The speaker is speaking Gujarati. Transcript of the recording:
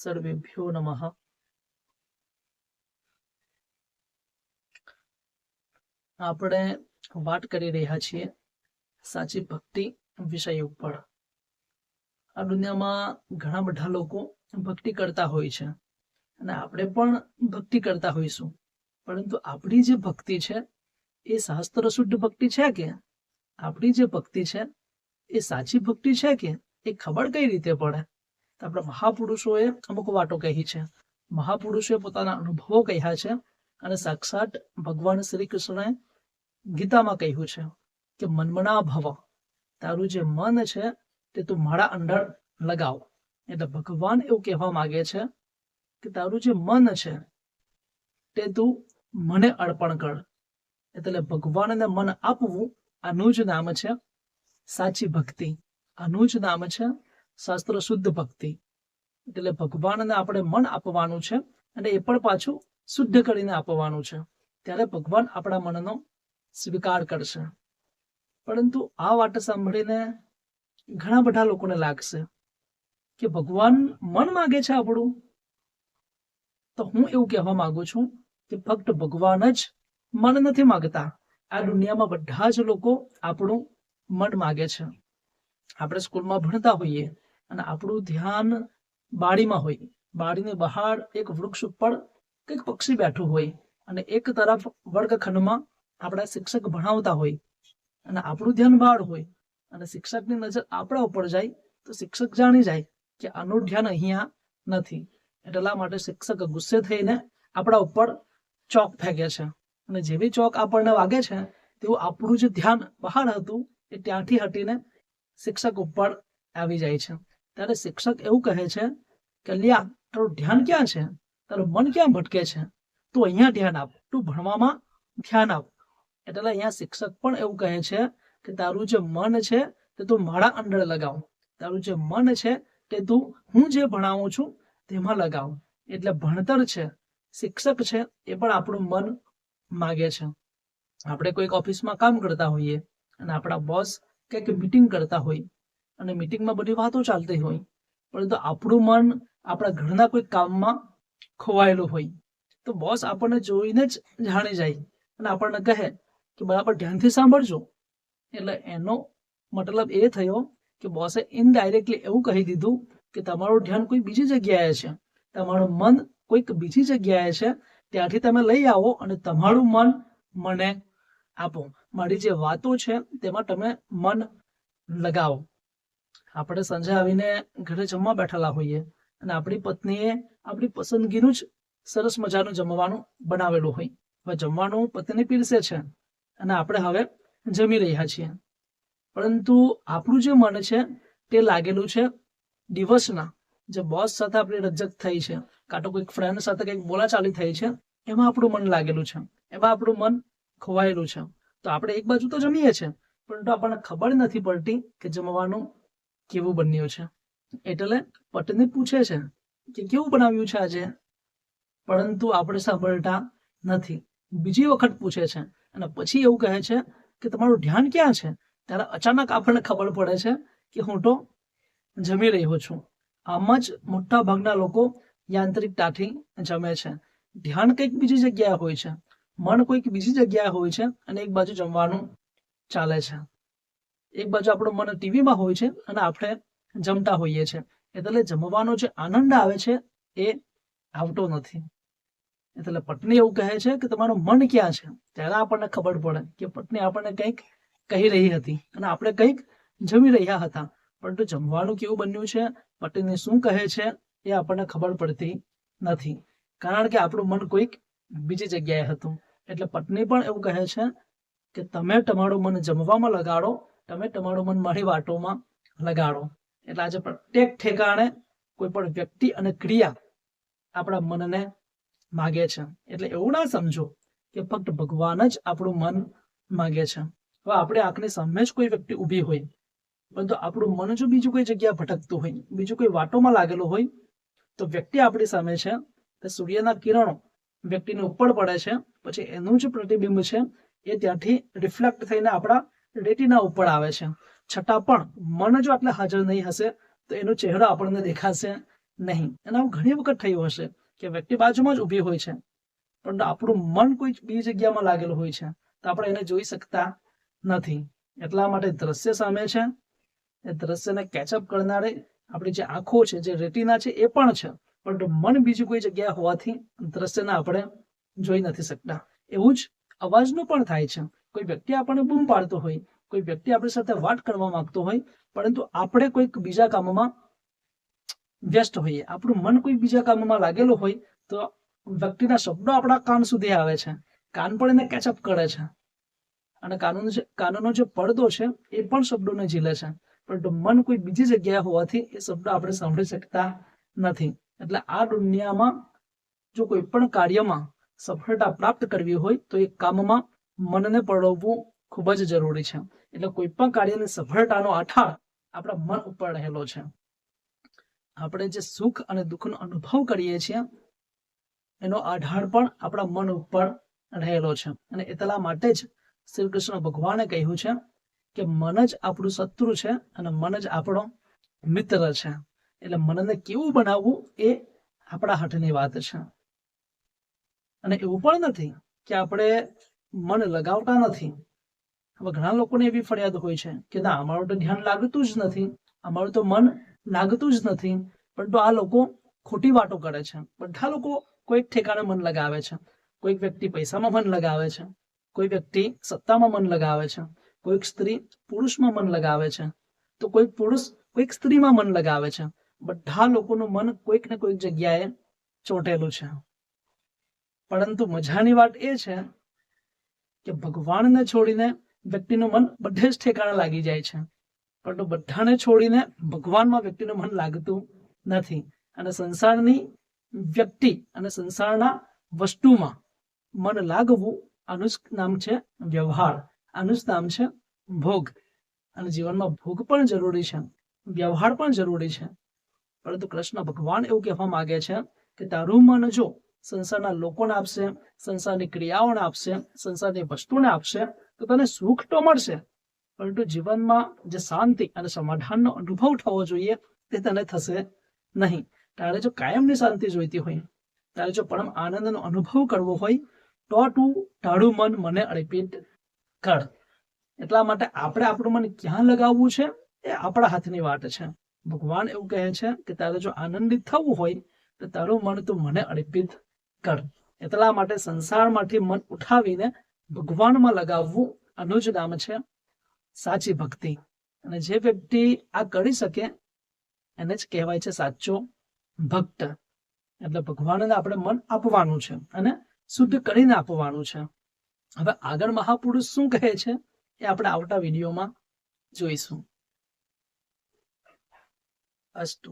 સર્વેભ્યો નમઃ. આપણે વાત કરી રહ્યા છીએ સાચી ભક્તિ વિષય ઉપર. આ દુનિયામાં ઘણા બધા લોકો ભક્તિ કરતા હોય છે અને આપણે પણ ભક્તિ કરતા હોઈશું, પરંતુ આપણી જે ભક્તિ છે એ શાસ્ત્ર શુદ્ધ ભક્તિ છે કે આપણી જે ભક્તિ છે એ સાચી ભક્તિ છે કે એ ખબર કઈ રીતે પડે? તો આપણા મહાપુરુષોએ અમુક વાતો કહી છે, મહાપુરુષોએ પોતાના અનુભવો કહ્યા છે અને સાક્ષાત ભગવાન શ્રી કૃષ્ણએ ગીતામાં કહ્યું છે કે મન્મના ભવ, તારું જે મન છે તે તું મારા અંદર લગાવ. એટલે ભગવાન એવું કહેવા માંગે છે કે તારું જે મન છે તે તું મને અર્પણ કર. એટલે ભગવાનને મન આપવું, આનું જ નામ છે સાચી ભક્તિ, આનું જ નામ છે શાસ્ત્ર શુદ્ધ ભક્તિ. એટલે ભગવાનને આપણે મન આપવાનું છે અને એ પણ પાછું શુદ્ધ કરીને આપવાનું છે, ત્યારે ભગવાન આપણા મનનો સ્વીકાર કરશે. પરંતુ આ વાત સાંભળીને ઘણા બધા લોકોને લાગશે કે ભગવાન મન માગે છે આપણું. તો હું એવું કહેવા માંગુ છું કે ફક્ત ભગવાન જ મન નથી માગતા. આ દુનિયામાં બધા જ લોકો આપણું મન માગે છે. આપણે સ્કૂલમાં ભણતા હોઈએ અને આપણું ધ્યાન બારીમાં હોય, બારીની બહાર એક વૃક્ષ ઉપર કંઈક પક્ષી બેઠું હોય અને એક તરફ વર્ગખંડમાં આપણા શિક્ષક ભણાવતા હોય અને આપણું ધ્યાન બહાર હોય અને શિક્ષકની નજર આપણા ઉપર જાય તો શિક્ષક જાણી જાય કે આનું ધ્યાન અહીંયા નથી. એટલા માટે શિક્ષક ગુસ્સે થઈને આપણા ઉપર ચોક ફેંકે છે અને જેવી ચોક આપણને વાગે છે તેવું આપણું જે ધ્યાન બહાર હતું એ ત્યાંથી હટીને શિક્ષક ઉપર આવી જાય છે. ત્યારે શિક્ષક એવું કહે છે કે લ્યા, તારું ધ્યાન ક્યાં છે? તારું મન ક્યાં ભટકે છે? તું અહીંયા ધ્યાન આપ, તું ભણવામાં ધ્યાન આપ. એટલે અહીંયા શિક્ષક પણ એવું કહે છે કે તારું જે મન છે તે તું મારા અંદર લગાવ, તારું જે મન છે તે તું હું જે ભણાવું છું તેમાં લગાવ. એટલે ભણતર છે, શિક્ષક છે, એ પણ આપણું મન માગે છે. આપણે કોઈક ઓફિસમાં કામ કરતા હોઈએ અને આપણા બોસ કંઈક મીટિંગ કરતા હોય અને મીટિંગમાં બધી વાતો ચાલતી હોય, પરંતુ આપણું મન આપણા ઘરના કોઈ કામમાં ખોવાયેલું હોય તો બોસ આપણને જોઈને જ જાણી જાય અને આપણને કહે કે બરાબર ધ્યાનથી સાંભળજો. એટલે એનો મતલબ એ થયો કે બોસે ઇનડાયરેક્ટલી એવું કહી દીધું કે તમારું ધ્યાન કોઈ બીજી જગ્યાએ છે, તમારું મન કોઈક બીજી જગ્યાએ છે, ત્યાંથી તમે લઈ આવો અને તમારું મન મને આપો. મારી જે વાતો છે તેમાં તમે મન લગાવો. આપણે સાંજે આવીને ઘરે જમવા બેઠેલા હોઈએ અને આપણી પત્નીએ આપણી પસંદગીનું જ સરસ મજાનું જમવાનું બનાવેલું હોય. હવે જમવાનું પત્ની પીરસે છે અને આપણે હવે જમી રહ્યા છીએ, પરંતુ આપણું જે મન છે તે લાગેલું છે દિવસના જે બોસ સાથે આપણી રજક થઈ છે, કાં તો કોઈક ફ્રેન્ડ સાથે કંઈક બોલાચાલી થઈ છે, એમાં આપણું મન લાગેલું છે, એમાં આપણું મન ખોવાયેલું છે. તો આપણે એક બાજુ તો જમીએ છીએ, પરંતુ આપણને ખબર નથી પડતી કે જમવાનું કેવું બન્યું છે. એટલે પત્ની પૂછે છે કે કેવું બનાવ્યું છે આજે, પરંતુ આપણે સાંભળતા નથી. બીજી વખત પૂછે છે અને પછી એવું કહે છે કે તમારું ધ્યાન ક્યાં છે? ત્યારે અચાનક આપણને ખબર પડે છે કે હું તો જમી રહ્યો છું. આમ જ મોટા ભાગના લોકો યાંત્રિકતાથી જમે છે. ધ્યાન કંઈક બીજી જગ્યાએ હોય છે, મન કોઈક બીજી જગ્યાએ હોય છે અને એક બાજુ જમવાનું ચાલે છે. એક બાજુ આપણું મન ટીવીમાં હોય છે અને આપણે જમતા હોઈએ છીએ. એટલે જમવાનો જે આનંદ આવે છે એ આવતો નથી. એટલે પત્ની એવું કહે છે કે તમારું મન ક્યાં છે? ત્યારે આપણને ખબર પડે કે પત્ની આપણને કંઈક કહી રહી હતી અને આપણે કંઈક જમી રહ્યા હતા, પરંતુ જમવાનું કેવું બન્યું છે, પત્ની શું કહે છે એ આપણને ખબર પડતી નથી, કારણ કે આપણું મન કોઈક બીજી જગ્યાએ હતું. એટલે પત્ની પણ એવું કહે છે કે તમે તમારું મન જમવામાં લગાડો, તમે તમારું મન મારી વાતોમાં લગાડો. એટલે આજે પ્રત્યેક ઠેકાણે કોઈ પણ વ્યક્તિ અને ક્રિયા આપણા મનને માગે છે. એટલે એવું ના સમજો કે ફક્ત ભગવાન જ આપણું મન માગે છે. હવે આપણે આંખની સામે જ કોઈ વ્યક્તિ ઊભી હોય, પરંતુ આપણું મન જો બીજું કોઈ જગ્યા ભટકતું હોય, બીજું કોઈ વાતોમાં લાગેલું હોય, તો વ્યક્તિ આપણી સામે છે તે સૂર્યના કિરણો વ્યક્તિને ઉપર પડે છે, પછી એનું જ પ્રતિબિંબ છે એ ત્યાંથી રિફ્લેક્ટ થઈને આપણા રેટિના ઉપર આવે છે. છતાં પણ મન જો આટલે હાજર નહીં હશે તો એનો ચહેરો આપણને દેખાશે નહીં. અને આવું ઘણી વખત થયું હશે કે વ્યક્તિ બાજુમાં જ ઊભી હોય છે, પરંતુ આપણું મન કોઈ બીજી જગ્યામાં લાગેલું હોય છે, તો આપણે એને જોઈ શકતા નથી. એટલા માટે દ્રશ્ય સામે છે, એ દ્રશ્યને કેચઅપ કરનારે આપણી જે આંખો છે, જે રેટિના છે, એ પણ છે, પરંતુ મન બીજી કોઈ જગ્યાએ હોવાથી દ્રશ્યને આપણે જોઈ નથી શકતા. એવું જ અવાજનું પણ થાય છે. કોઈ વ્યક્તિ આપણને બૂમ પાડતો હોય, કોઈ વ્યક્તિ આપણી સાથે વાત કરવા માંગતો હોય, પરંતુ આપણે કોઈક બીજા કામમાં વ્યસ્ત હોઈએ, આપણું મન કોઈ બીજા કામમાં લાગેલું હોય, તો વ્યક્તિના શબ્દો આપણા કાન સુધી આવે છે, કાન પણ એને કેચઅપ કરે છે, અને કાનનો જે પડદો છે એ પણ શબ્દોને ઝીલે છે, પરંતુ મન કોઈ બીજી જગ્યાએ હોવાથી એ શબ્દો આપણે સાંભળી શકતા નથી. એટલે આ દુનિયામાં જો કોઈ પણ કાર્યમાં સફળતા પ્રાપ્ત કરવી હોય તો એ કામમાં મનને પરોવવું ખૂબ જ જરૂરી છે. એટલે કોઈ પણ કાર્યની સફળતાનો આધાર આપણા મન ઉપર રહેલો છે. આપણે જે સુખ અને દુઃખનો અનુભવ કરીએ છીએ એનો આધાર પણ આપણા મન ઉપર રહેલો છે. અને એટલા માટે જ શ્રી કૃષ્ણ ભગવાને કહ્યું છે કે મન જ આપણું શત્રુ છે અને મન જ આપણો મિત્ર છે. એટલે મનને કેવું બનાવવું એ આપણા હાથની વાત છે. અને એવું પણ નથી કે આપણે મન લગાવતા નથી. હવે ઘણા લોકોને એવી ફરિયાદ હોય છે કે ના, અમારું તો ધ્યાન લાગતું જ નથી, અમારું તો મન લાગતું જ નથી. પરંતુ આ લોકો ખોટી વાતો કરે છે. બધા લોકો કોઈક ઠેકાણે મન લગાવે છે. કોઈક વ્યક્તિ પૈસામાં મન લગાવે છે, કોઈ વ્યક્તિ સત્તામાં મન લગાવે છે, કોઈક સ્ત્રી પુરુષમાં મન લગાવે છે, તો કોઈક પુરુષ કોઈક સ્ત્રીમાં મન લગાવે છે. બધા લોકોનું મન કોઈક ને કોઈક જગ્યાએ ચોંટેલું છે. પરંતુ મજાની વાત એ છે કે ભગવાનને છોડીને વ્યક્તિનું મન બધે જ ઠેકાણે લાગી જાય છે, પરંતુ બધાને છોડીને ભગવાનમાં વ્યક્તિનું મન લાગતું નથી. અને સંસારની વ્યક્તિ અને સંસારના વસ્તુમાં મન લાગવું, આનું જ નામ છે વ્યવહાર, આનું જ નામ છે ભોગ. અને જીવનમાં ભોગ પણ જરૂરી છે, વ્યવહાર પણ જરૂરી છે. પરંતુ કૃષ્ણ ભગવાન એવું કહેવા માંગે છે કે તારું મન જો સંસારના લોકોને આપશે, સંસારની ક્રિયાઓને આપશે, સંસારની વસ્તુને આપશે, તો તને સુખ તો મળશે, પરંતુ જીવનમાં જે શાંતિ અને સમાધાનનો અનુભવ થવો જોઈએ તે તને થશે નહીં. તારે જો કાયમની શાંતિ જોઈતી હોય, તારે જો પરમ આનંદનો અનુભવ કરવો હોય, તો તું તારું મન મને અર્પિત કર. એટલા માટે આપણે આપણું મન ક્યાં લગાવવું છે એ આપણા હાથની વાત છે. ભગવાન એવું કહે છે કે તારે જો આનંદિત થવું હોય તો તારું મન તું મને અર્પિત કર. એટલા માટે સંસારમાંથી મન ઉઠાવીને ભગવાનમાં લગાવવું, આનું જ નામ છે સાચી ભક્તિ. અને જે વ્યક્તિ આ કરી શકે એને જ કહેવાય છે સાચો ભક્ત. એટલે ભગવાનને આપણે મન આપવાનું છે અને શુદ્ધ કરીને આપવાનું છે. હવે આગળ મહાપુરુષ શું કહે છે એ આપણે આવતા વિડીયોમાં જોઈશું. અસ્તુ.